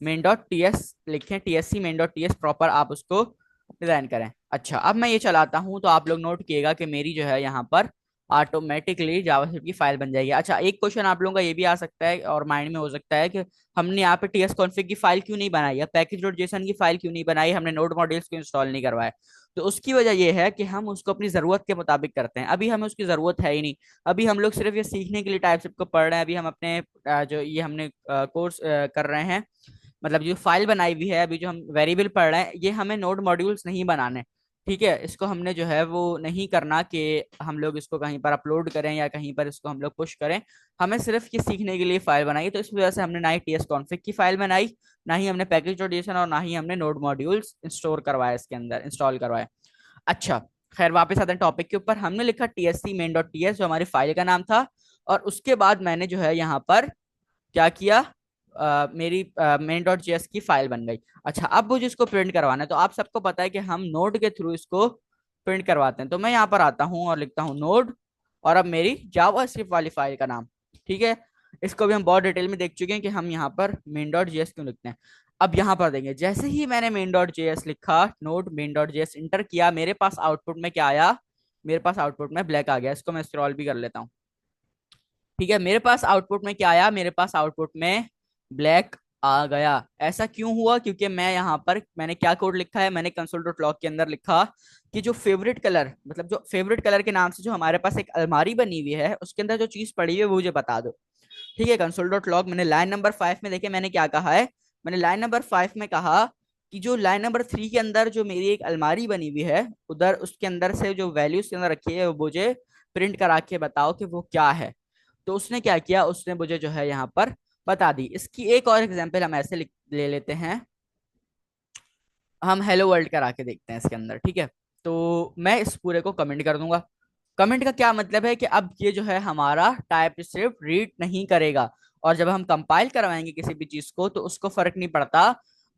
मेन डॉट टीएस लिखें, TSC main dot TS proper आप उसको डिजाइन करें। अच्छा, अब मैं ये चलाता हूं तो आप लोग नोट किएगा कि मेरी जो है यहाँ पर ऑटोमेटिकली जावास्क्रिप्ट की फाइल बन जाएगी। अच्छा, एक क्वेश्चन आप लोगों का ये भी आ सकता है और माइंड में हो सकता है कि हमने यहाँ पे टीएस कॉन्फ़िग की फाइल क्यों नहीं बनाई, या पैकेज डॉट जेसन की फाइल क्यों नहीं बनाई, हमने नोड मॉड्यूल्स को इंस्टॉल नहीं करवाया। तो उसकी वजह यह है कि हम उसको अपनी जरूरत के मुताबिक करते हैं, अभी हमें उसकी जरूरत है ही नहीं। अभी हम लोग सिर्फ ये सीखने के लिए टाइपस्क्रिप्ट को पढ़ रहे हैं, अभी हम अपने जो ये हमने कोर्स कर रहे हैं, मतलब जो फाइल बनाई हुई है, अभी जो हम वेरिएबल पढ़ रहे हैं, ये हमें नोड मॉड्यूल्स नहीं बनाने। ठीक है, इसको हमने जो है वो नहीं करना कि हम लोग इसको कहीं पर अपलोड करें या कहीं पर इसको हम लोग पुश करें। हमें सिर्फ ये सीखने के लिए फाइल बनाई, तो इस वजह से हमने ना ही टीएस कॉन्फ़िग की फाइल बनाई, ना ही हमने पैकेज डॉट जेसन, और ना ही हमने नोड मॉड्यूल्स स्टोर करवाया इसके अंदर, इंस्टॉल करवाया। अच्छा, खैर वापस आते हैं टॉपिक के ऊपर। हमने लिखा टीएससी मेन डॉट टीएस जो हमारी फाइल का नाम था, और उसके बाद मैंने जो है यहाँ पर क्या किया, मेरी मेन डॉट जेएस की फाइल बन गई। अच्छा, अब मुझे इसको प्रिंट करवाना है, तो आप सबको पता है कि हम नोड के थ्रू इसको प्रिंट करवाते हैं। तो मैं यहाँ पर आता हूँ और लिखता हूँ नोड, और अब मेरी जावास्क्रिप्ट वाली फाइल का नाम। ठीक है, इसको भी हम बहुत डिटेल में देख चुके हैं कि हम यहाँ पर मेन डॉट जेएस क्यों लिखते हैं। अब यहाँ पर देंगे, जैसे ही मैंने मेन डॉट जेएस लिखा, node main dot JS inter किया, मेरे पास आउटपुट में क्या आया? मेरे पास आउटपुट में ब्लैक आ गया। इसको मैं स्क्रॉल भी कर लेता हूँ। ठीक है, मेरे पास आउटपुट में क्या आया? मेरे पास आउटपुट में ब्लैक आ गया। ऐसा क्यों हुआ? क्योंकि मैं यहाँ पर मैंने क्या कोड लिखा है? मैंने कंसोल डॉट लॉग के अंदर लिखा कि जो फेवरेट कलर, मतलब जो फेवरेट कलर के नाम से जो हमारे पास एक अलमारी बनी हुई है, उसके अंदर जो चीज पड़ी हुई है वो मुझे बता दो। ठीक है, कंसोल डॉट लॉग मैंने लाइन नंबर 5 में देखे मैंने क्या कहा है? मैंने लाइन नंबर 5 में कहा कि जो लाइन नंबर 3 के अंदर जो मेरी एक अलमारी बनी हुई है, उधर उसके अंदर से जो वैल्यूज के अंदर रखी है वो मुझे प्रिंट करा के बताओ कि वो क्या है। तो उसने क्या किया? उसने मुझे जो है यहाँ पर बता दी। इसकी एक और एग्जांपल हम ऐसे ले लेते हैं, हम हेलो वर्ल्ड करा के देखते हैं इसके अंदर। ठीक है, तो मैं इस पूरे को कमेंट कर दूंगा। कमेंट का क्या मतलब है कि अब ये जो है हमारा टाइप सिर्फ रीड नहीं करेगा, और जब हम कंपाइल करवाएंगे किसी भी चीज को तो उसको फर्क नहीं पड़ता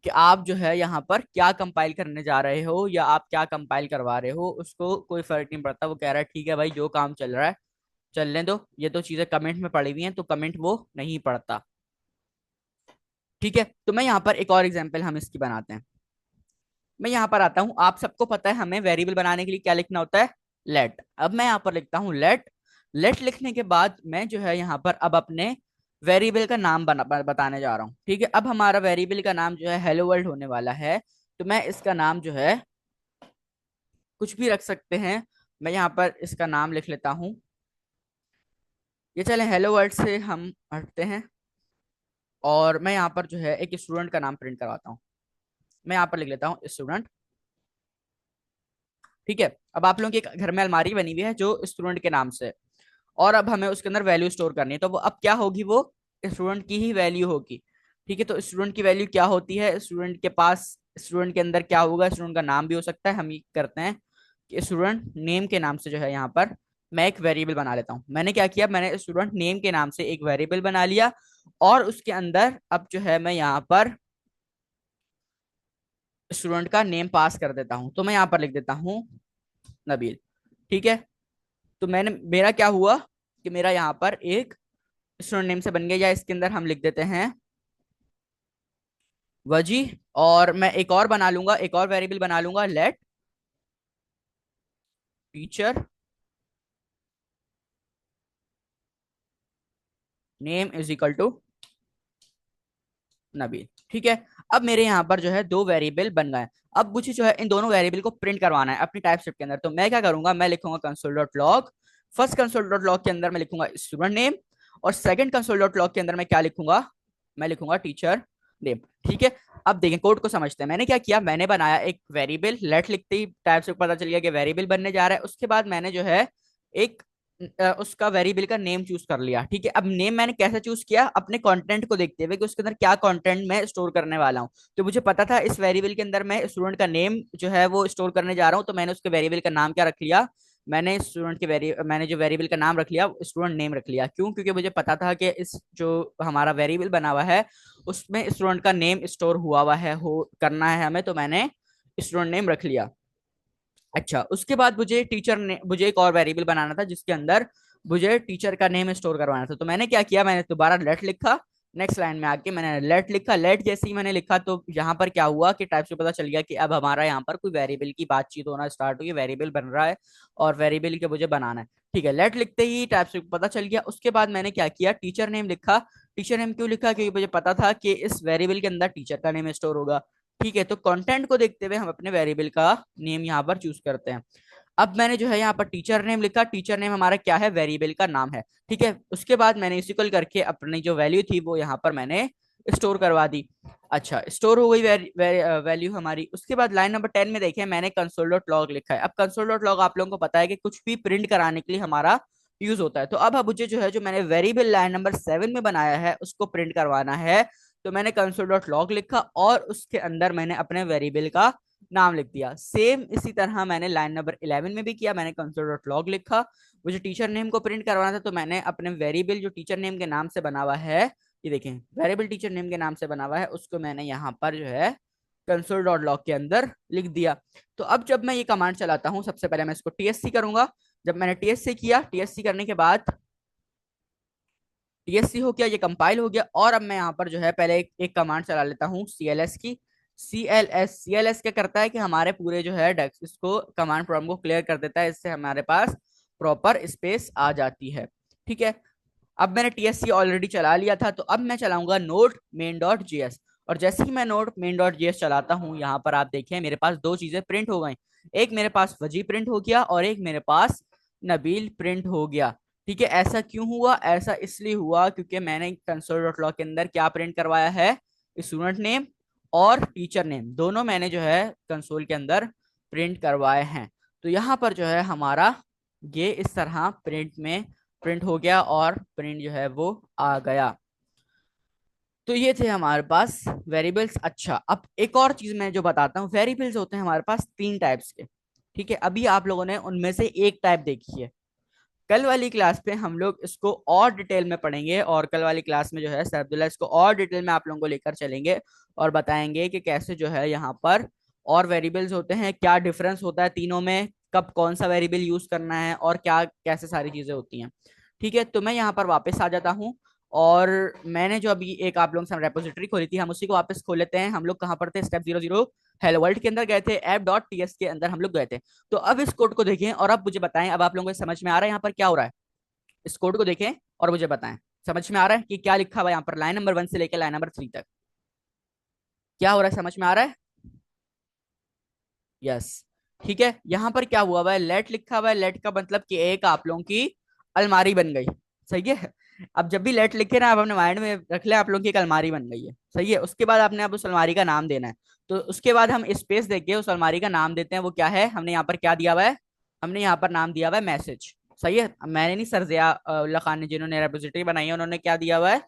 कि आप जो है यहाँ पर क्या कंपाइल करने जा रहे हो या आप क्या कंपाइल करवा रहे हो, उसको कोई फर्क नहीं पड़ता। वो कह रहा है ठीक है भाई, जो काम चल रहा है चलने दो, ये तो चीजें कमेंट में पड़ी हुई हैं, तो कमेंट वो नहीं पढ़ता। ठीक है, तो मैं यहाँ पर एक और एग्जांपल हम इसकी बनाते हैं। मैं यहाँ पर आता हूँ, आप सबको पता है हमें वेरिएबल बनाने के लिए क्या लिखना होता है? लेट। अब मैं यहाँ पर लिखता हूँ लेट। लेट लिखने के बाद मैं जो है यहाँ पर अब अपने वेरिएबल का नाम बताने जा रहा हूँ। ठीक है, अब हमारा वेरिएबल का नाम जो है हेलो वर्ल्ड होने वाला है। तो मैं इसका नाम जो है कुछ भी रख सकते हैं। मैं यहाँ पर इसका नाम लिख लेता हूँ, ये चले हेलो वर्ल्ड से हम हटते हैं, और मैं यहाँ पर जो है एक स्टूडेंट का नाम प्रिंट करवाता हूँ। मैं यहाँ पर लिख लेता हूँ स्टूडेंट। ठीक है, अब आप लोगों के घर में अलमारी बनी हुई है जो स्टूडेंट के नाम से, और अब हमें उसके अंदर वैल्यू स्टोर करनी है। तो वो अब क्या होगी? वो स्टूडेंट की ही वैल्यू होगी। ठीक है, तो स्टूडेंट की वैल्यू क्या होती है? स्टूडेंट के पास, स्टूडेंट के अंदर क्या होगा? स्टूडेंट का नाम भी हो सकता है। हम ये करते हैं कि स्टूडेंट नेम के नाम से जो है यहाँ पर मैं एक वेरिएबल बना लेता हूँ। मैंने क्या किया? मैंने स्टूडेंट नेम के नाम से एक वेरिएबल बना लिया, और उसके अंदर अब जो है मैं यहाँ पर स्टूडेंट का नेम पास कर देता हूँ। तो मैं यहाँ पर लिख देता हूँ नबील। ठीक है, तो मैंने, मेरा क्या हुआ कि मेरा यहाँ पर एक स्टूडेंट नेम से बन गया, या इसके अंदर हम लिख देते हैं वजी। और मैं एक और बना लूंगा, एक और वेरिएबल बना लूंगा, let teacher name is equal to Nabeel. ठीक है, अब मेरे यहाँ पर जो है दो वेरिएबल बन गए। अब मुझे जो है इन दोनों वेरिएबल को प्रिंट करवाना है अपनी टाइप स्क्रिप्ट के अंदर। तो मैं क्या करूंगा? मैं लिखूंगा console dot log. First console dot log के अंदर मैं लिखूंगा स्टूडेंट नेम, और सेकंड कंसोल डॉट लॉग के अंदर मैं क्या लिखूंगा? मैं लिखूंगा टीचर नेम। ठीक है, अब देखें कोड को समझते हैं। मैंने क्या किया? मैंने बनाया एक वेरिएबल, लेट लिखते ही टाइप से पता चल गया कि वेरिएबल बनने जा रहा है। उसके बाद मैंने जो है एक उसका वेरिएबल का नेम चूज कर लिया। ठीक है, अब नेम मैंने कैसे चूज किया? अपने कंटेंट को देखते हुए कि उसके अंदर क्या कंटेंट मैं स्टोर करने वाला हूँ। तो मुझे पता था इस वेरिएबल के अंदर मैं स्टूडेंट का नेम जो है वो स्टोर करने जा रहा हूँ। तो मैंने उसके वेरिएबल का नाम क्या रख लिया? मैंने जो वेरिएबल का नाम रख लिया स्टूडेंट नेम रख लिया। क्यों? क्योंकि मुझे पता था कि इस जो हमारा वेरिएबल बना हुआ है उसमें स्टूडेंट का नेम स्टोर हुआ हुआ है, हो करना है हमें, तो मैंने स्टूडेंट नेम रख लिया। अच्छा, उसके बाद मुझे एक और वेरिएबल बनाना था जिसके अंदर मुझे टीचर का नेम स्टोर करवाना था। तो मैंने क्या किया? मैंने दोबारा लेट लिखा। नेक्स्ट लाइन में आके मैंने लेट लिखा। लेट जैसे ही मैंने लिखा तो यहाँ पर क्या हुआ कि टाइप से पता चल गया कि अब हमारा यहाँ पर कोई वेरिएबल की बातचीत होना स्टार्ट हुई, वेरिएबल बन रहा है और वेरिएबल के मुझे बनाना है। ठीक है, लेट लिखते ही टाइप से पता चल गया। उसके बाद मैंने क्या किया? टीचर नेम लिखा। टीचर नेम क्यों लिखा? क्योंकि मुझे पता था कि इस वेरिएबल के अंदर टीचर का नेम स्टोर होगा। ठीक है, तो कंटेंट को देखते हुए हम अपने वेरिएबल का नेम यहाँ पर चूज करते हैं। अब मैंने जो है यहाँ पर टीचर नेम लिखा। टीचर नेम हमारा क्या है? वेरिएबल का नाम है। ठीक है, उसके बाद मैंने इक्वल करके अपनी जो वैल्यू थी वो यहाँ पर मैंने स्टोर करवा दी। अच्छा, स्टोर हो गई वैल्यू हमारी। उसके बाद लाइन नंबर 10 में देखें मैंने कंसोल डॉट लॉग लिखा है। अब कंसोल डॉट लॉग आप लोगों को पता है कि कुछ भी प्रिंट कराने के लिए हमारा यूज होता है। तो अब मुझे जो है जो मैंने वेरिएबल लाइन नंबर 7 में बनाया है उसको प्रिंट करवाना है। तो मैंने कंसोल डॉट लॉग लिखा और उसके अंदर मैंने अपने वेरिएबल का नाम लिख दिया। सेम इसी तरह मैंने लाइन नंबर 11 में भी किया। मैंने कंसोल डॉट लॉग लिखा। मुझे टीचर नेम को प्रिंट करवाना था तो मैंने अपने वेरिएबल जो टीचर नेम के नाम से बना हुआ है, ये देखें वेरिएबल टीचर नेम के नाम से बना हुआ है, उसको मैंने यहाँ पर जो है कंसोल डॉट लॉग के अंदर लिख दिया। तो अब जब मैं ये कमांड चलाता हूँ, सबसे पहले मैं इसको टीएससी करूंगा। जब मैंने टीएससी किया, टीएससी करने के बाद टीएससी हो गया, ये कंपाइल हो गया। और अब मैं यहाँ पर जो है पहले एक कमांड चला लेता हूँ सीएलएस की। सीएलएस क्या करता है कि हमारे पूरे जो है डेस्क इसको कमांड प्रॉम्प्ट को क्लियर कर देता है, इससे हमारे पास प्रॉपर स्पेस आ जाती है। ठीक है, अब मैंने टीएससी ऑलरेडी चला लिया था, तो अब मैं चलाऊंगा नोड मेन डॉट जेएस। और जैसे ही मैं नोड मेन डॉट जेएस चलाता हूँ, यहाँ पर आप देखिए मेरे पास दो चीजें प्रिंट हो गई। एक मेरे पास वजी प्रिंट हो गया और एक मेरे पास नबील प्रिंट हो गया। ठीक है, ऐसा क्यों हुआ? ऐसा इसलिए हुआ क्योंकि मैंने कंसोल डॉट लॉग के अंदर क्या प्रिंट करवाया है, स्टूडेंट नेम और टीचर नेम, दोनों मैंने जो है कंसोल के अंदर प्रिंट करवाए हैं। तो यहाँ पर जो है हमारा ये इस तरह प्रिंट हो गया और प्रिंट जो है वो आ गया। तो ये थे हमारे पास वेरिएबल्स। अच्छा, अब एक और चीज मैं जो बताता हूँ, वेरिएबल्स होते हैं हमारे पास तीन टाइप्स के। ठीक है, अभी आप लोगों ने उनमें से एक टाइप देखी है। कल वाली क्लास पे हम लोग इसको और डिटेल में पढ़ेंगे, और कल वाली क्लास में जो है सर अब्दुल्ला इसको और डिटेल में आप लोगों को लेकर चलेंगे और बताएंगे कि कैसे जो है यहाँ पर और वेरिएबल्स होते हैं, क्या डिफरेंस होता है तीनों में, कब कौन सा वेरिएबल यूज करना है और क्या कैसे सारी चीजें होती हैं। ठीक है, तो मैं यहाँ पर वापस आ जाता हूँ। और मैंने जो अभी एक आप लोगों से रेपोजिटरी खोली थी, हम उसी को वापस खोल लेते हैं। हम लोग कहाँ पर थे? स्टेप 00 हेलो वर्ल्ड के अंदर गए थे, ऐप डॉट टीएस के अंदर हम लोग गए थे। तो अब इस कोड को देखें और अब मुझे बताएं, अब आप लोगों को समझ में आ रहा है यहाँ पर क्या हो रहा है? इस कोड को देखें और मुझे बताएं, समझ में आ रहा है कि क्या लिखा हुआ है यहाँ पर लाइन नंबर 1 से लेकर लाइन नंबर 3 तक? क्या हो रहा है, समझ में आ रहा है? यस। ठीक है, यहाँ पर क्या हुआ हुआ है? लेट लिखा हुआ है। लेट का मतलब कि एक आप लोगों की अलमारी बन गई। सही है, अब जब भी लेट लिखे ना, आप अपने माइंड में रख ले आप लोगों की एक अलमारी बन गई है। सही है, उसके बाद आपने अब उस अलमारी का नाम देना है। तो उसके बाद हम स्पेस देके उस अलमारी का नाम देते हैं। वो क्या है? हमने यहाँ पर क्या दिया हुआ है? हमने यहाँ पर नाम दिया हुआ है मैसेज। सही है, मैंने नहीं, सर जिया उल्लाह खान ने जिन्होंने रेपोजिटरी बनाई है उन्होंने क्या दिया हुआ है?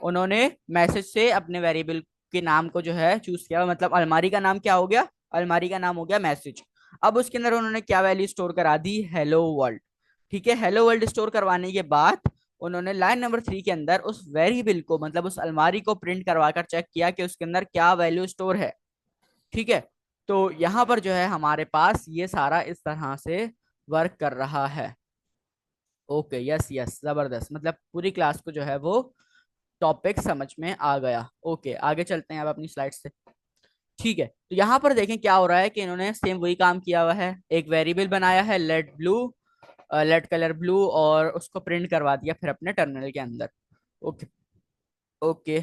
उन्होंने मैसेज से अपने वेरिएबल के नाम को जो है चूज किया, मतलब अलमारी का नाम क्या हो गया? अलमारी का नाम हो गया मैसेज। अब उसके अंदर उन्होंने क्या वैल्यू स्टोर करा दी? Hello world. ठीक है, हेलो वर्ल्ड स्टोर करवाने के बाद उन्होंने लाइन नंबर 3 के अंदर उस वेरिएबल को, मतलब उस अलमारी को प्रिंट करवाकर चेक किया कि उसके अंदर क्या वैल्यू स्टोर है। ठीक है, तो यहाँ पर जो है हमारे पास ये सारा इस तरह से वर्क कर रहा है। ओके, यस यस, जबरदस्त, मतलब पूरी क्लास को जो है वो टॉपिक समझ में आ गया। ओके, आगे चलते हैं अब अपनी स्लाइड से। ठीक है, तो यहाँ पर देखें क्या हो रहा है कि इन्होंने सेम वही काम किया हुआ है। एक वेरिएबल बनाया है let blue, let colour blue, और उसको प्रिंट करवा दिया फिर अपने टर्मिनल के अंदर। ओके ओके,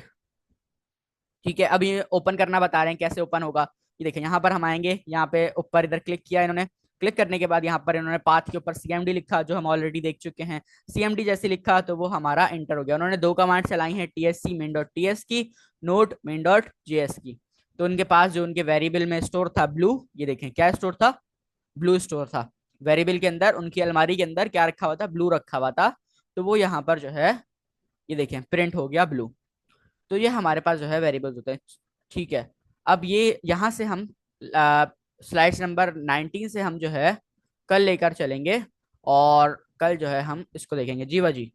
ठीक है, अभी ओपन करना बता रहे हैं, कैसे ओपन होगा ये देखें। यहाँ पर हम आएंगे, यहाँ पे ऊपर इधर क्लिक किया इन्होंने। क्लिक करने के बाद यहाँ पर इन्होंने पाथ के ऊपर सीएमडी लिखा, जो हम ऑलरेडी देख चुके हैं। सीएमडी जैसे लिखा तो वो हमारा इंटर हो गया। उन्होंने दो कमांड चलाई हैं, टीएससी मेन डॉट टीएस की, नोट मेन डॉट जेएस की। तो उनके पास जो उनके वेरिएबल में स्टोर था ब्लू, ये देखें क्या स्टोर था? ब्लू स्टोर था। वेरिएबल के अंदर उनकी अलमारी के अंदर क्या रखा हुआ था? ब्लू रखा हुआ था। तो वो यहाँ पर जो है ये देखें प्रिंट हो गया ब्लू। तो ये हमारे पास जो है वेरिएबल्स होते हैं। ठीक है, अब ये यहाँ से हम स्लाइड्स नंबर 19 से हम जो है कल लेकर चलेंगे, और कल जो है हम इसको देखेंगे। जी वाजी,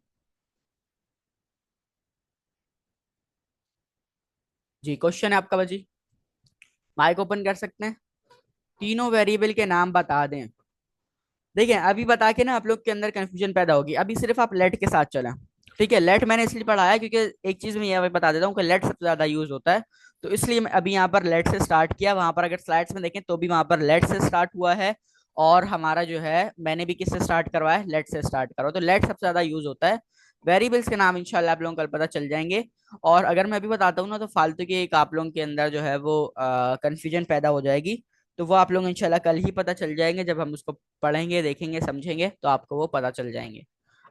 जी क्वेश्चन है आपका वजी, माइक ओपन कर सकते हैं? तीनों वेरिएबल के नाम बता दें। देखिए, अभी बता के ना आप लोग के अंदर कंफ्यूजन पैदा होगी। अभी सिर्फ आप लेट के साथ चलें। ठीक है, लेट मैंने इसलिए पढ़ाया क्योंकि एक चीज मैं ये बता देता हूँ कि लेट सबसे ज्यादा यूज होता है। तो इसलिए मैं अभी यहाँ पर लेट से स्टार्ट किया। वहां पर अगर स्लाइड्स में देखें तो भी वहां पर लेट से स्टार्ट हुआ है। और हमारा जो है मैंने भी किससे स्टार्ट करवाया? लेट से स्टार्ट करो। तो लेट सबसे ज्यादा यूज होता है। वेरिएबल्स के नाम इंशाल्लाह आप लोगों को कल पता चल जाएंगे। और अगर मैं अभी बताता हूँ ना, तो फालतू की एक आप लोगों के अंदर जो है वो कंफ्यूजन पैदा हो जाएगी। तो वो आप लोग इंशाल्लाह कल ही पता चल जाएंगे, जब हम उसको पढ़ेंगे, देखेंगे, समझेंगे, तो आपको वो पता चल जाएंगे।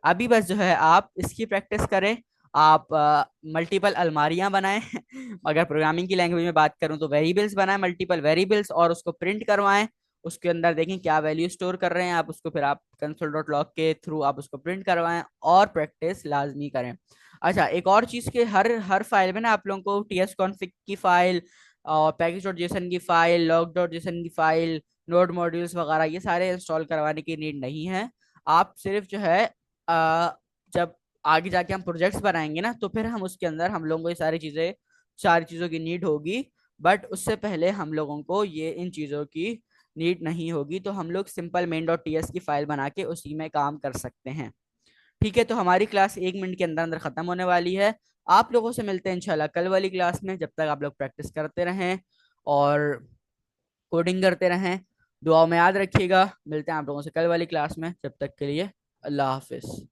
अभी बस जो है आप इसकी प्रैक्टिस करें। आप मल्टीपल अलमारियां बनाएं अगर प्रोग्रामिंग की लैंग्वेज में बात करूं तो वेरिएबल्स बनाएं, मल्टीपल वेरिएबल्स, और उसको प्रिंट करवाएं। उसके अंदर देखें क्या वैल्यू स्टोर कर रहे हैं आप, उसको फिर आप कंसोल डॉट लॉग के थ्रू आप उसको प्रिंट करवाएं, और प्रैक्टिस लाजमी करें। अच्छा, एक और चीज के हर हर फाइल में ना आप लोगों को टीएस कॉन्फ़िग की फाइल और पैकेज डॉट जेसन की फाइल, लॉग डॉट जेसन की फाइल, नोड मॉड्यूल्स वगैरह ये सारे इंस्टॉल करवाने की नीड नहीं है। आप सिर्फ जो है जब आगे जाके हम प्रोजेक्ट्स बनाएंगे ना, तो फिर हम उसके अंदर हम लोगों को ये सारी चीज़ों की नीड होगी। बट उससे पहले हम लोगों को ये इन चीज़ों की नीड नहीं होगी, तो हम लोग सिंपल main.ts की फाइल बना के उसी में काम कर सकते हैं। ठीक है, तो हमारी क्लास 1 मिनट के अंदर अंदर खत्म होने वाली है। आप लोगों से मिलते हैं इंशाल्लाह कल वाली क्लास में। जब तक आप लोग प्रैक्टिस करते रहें और कोडिंग करते रहें, दुआओं में याद रखिएगा। मिलते हैं आप लोगों से कल वाली क्लास में, जब तक के लिए अल्लाह हाफिज।